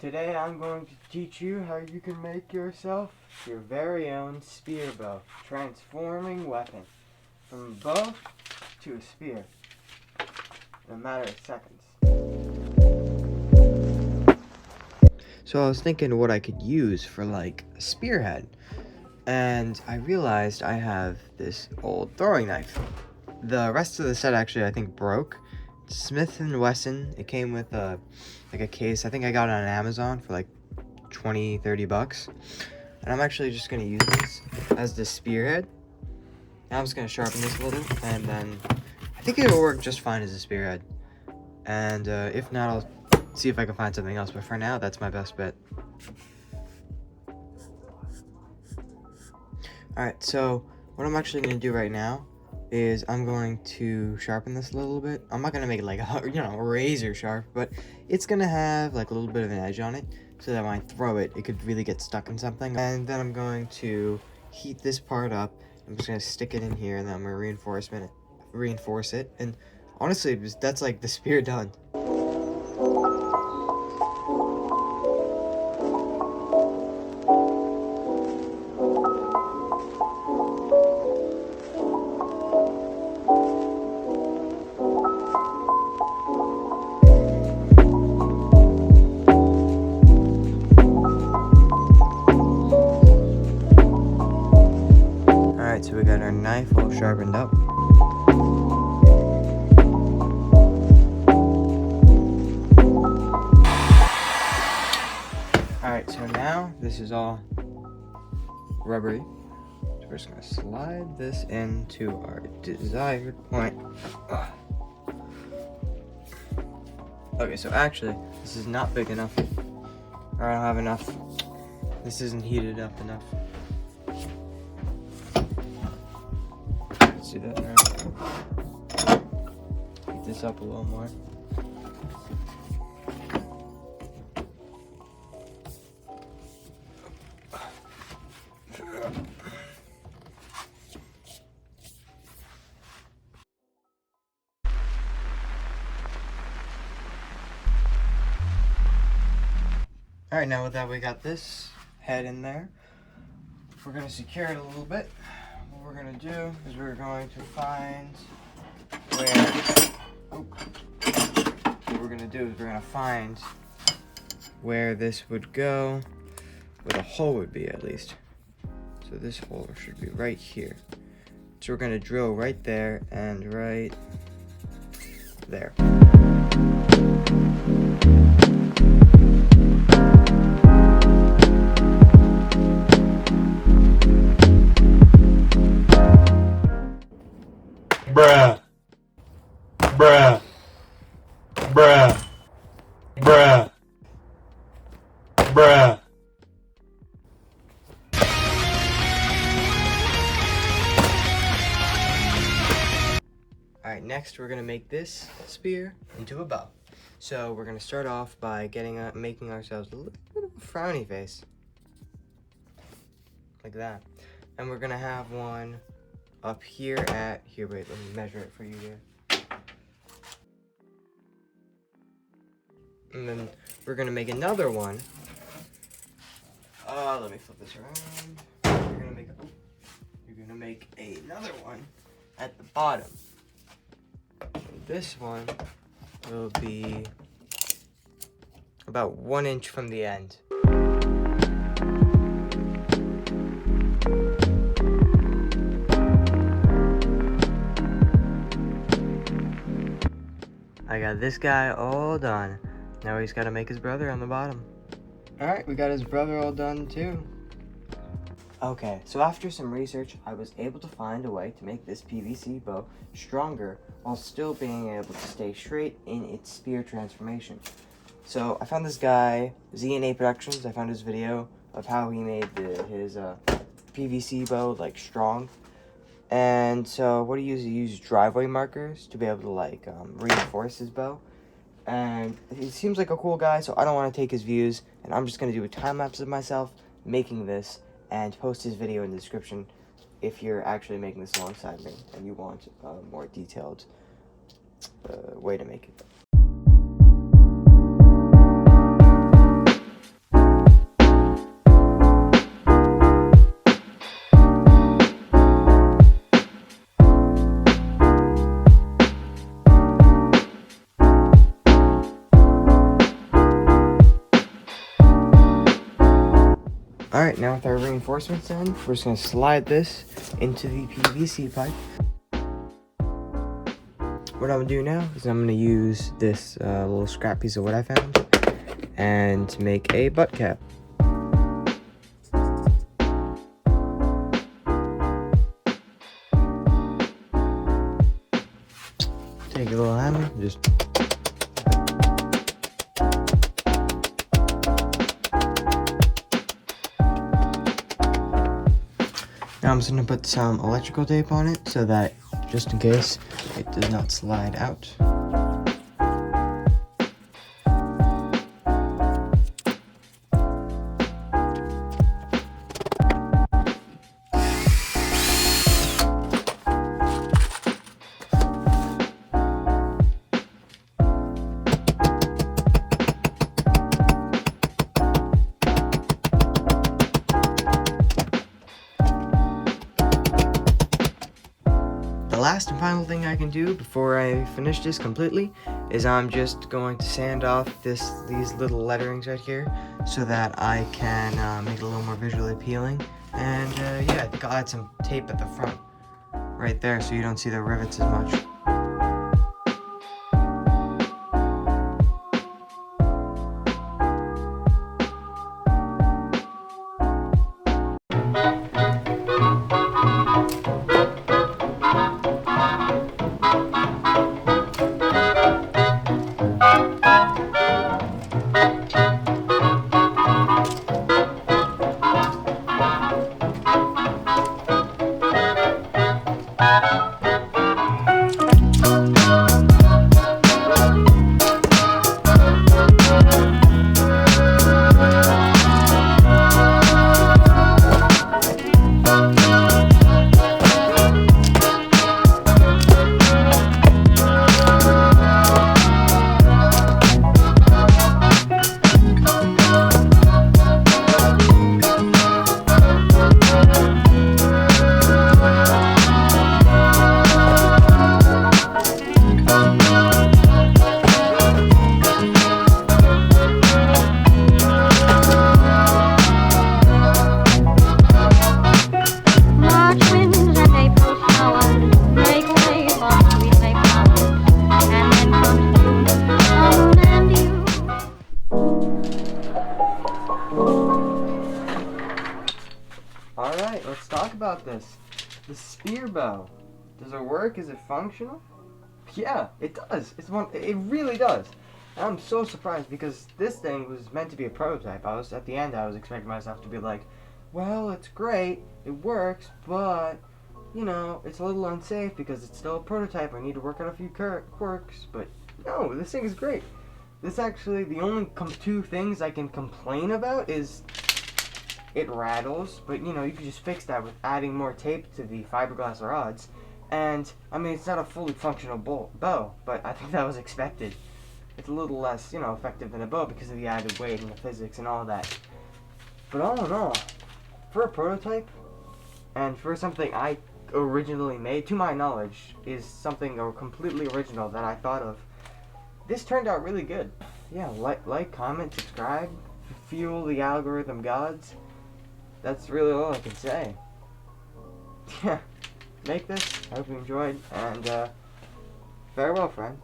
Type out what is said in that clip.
Today I'm going to teach you how you can make yourself your very own spearbow, transforming weapon from a bow to a spear in a matter of seconds. So I was thinking what I could use for like a spearhead, and I realized I have this old throwing knife. The rest of the set actually I think broke. Smith & Wesson, it came with a case. I think I got it on Amazon for like 20-30 bucks. And I'm actually just going to use this as the spearhead. Now I'm just going to sharpen this a little, and then I think it'll work just fine as a spearhead. And if not, I'll see if I can find something else, but for now that's my best bet. Alright, so what I'm actually going to do right now is I'm going to sharpen this a little bit. I'm not going to make it like a, razor sharp, but it's going to have like a little bit of an edge on it so that when I throw it, it could really get stuck in something. And then I'm going to heat this part up. I'm just going to stick it in here, and then I'm going to reinforce it. And honestly, that's like the spear done. So we got our knife all sharpened up. Alright, so now this is all rubbery. So we're just going to slide this into our desired point. Okay, so actually, this is not big enough. Or I don't have enough. This isn't heated up enough. Do that now. Heat this up a little more. Alright, now with that we got this head in there. We're going to secure it a little bit. What we're going to do is we're going to find where this would go, where the hole would be at least. So this hole should be right here. So we're going to drill right there and right there. Bruh. Bruh. Bruh. Bruh. Bruh. Alright, next we're going to make this spear into a bow. So we're going to start off by making ourselves a little bit of a frowny face. Like that. And we're going to have one up here wait, let me measure it for you here. And then we're gonna make another one. Let me flip this around. You're gonna make another one at the bottom. And this one will be about 1 inch from the end. I got this guy all done. Now he's got to make his brother on the bottom. Alright, we got his brother all done too. Okay, so after some research, I was able to find a way to make this PVC bow stronger while still being able to stay straight in its spear transformation. So I found this guy, Z&A Productions. I found his video of how he made his PVC bow like strong. And so what he used driveway markers to be able to like reinforce his bow. And he seems like a cool guy, so I don't want to take his views, and I'm just going to do a time lapse of myself making this and post his video in the description if you're actually making this alongside me and you want a more detailed way to make it. Alright, now with our reinforcements in, we're just going to slide this into the PVC pipe. What I'm going to do now is I'm going to use this little scrap piece of wood I found and make a butt cap. Take a little hammer, just now I'm just going to put some electrical tape on it so that just in case it does not slide out. The last and final thing I can do before I finish this completely is I'm just going to sand off these little letterings right here so that I can make it a little more visually appealing. And yeah, I think I'll add some tape at the front right there so you don't see the rivets as much. Alright, let's talk about this. The Spearbow. Does it work? Is it functional? Yeah, it does. It really does. And I'm so surprised because this thing was meant to be a prototype. At the end I was expecting myself to be like, well, it's great, it works, but you know, it's a little unsafe because it's still a prototype. I need to work out a few quirks, but no, this thing is great. This actually, the only two things I can complain about is it rattles, but you know, you can just fix that with adding more tape to the fiberglass rods. And I mean, it's not a fully functional bow, but I think that was expected. It's a little less, you know, effective than a bow because of the added weight and the physics and all that. But all in all, for a prototype and for something I originally made, to my knowledge, is something completely original that I thought of, this turned out really good. Yeah, like, comment, subscribe, fuel the algorithm gods. That's really all I can say. Yeah, make this. I hope you enjoyed, and farewell, friend.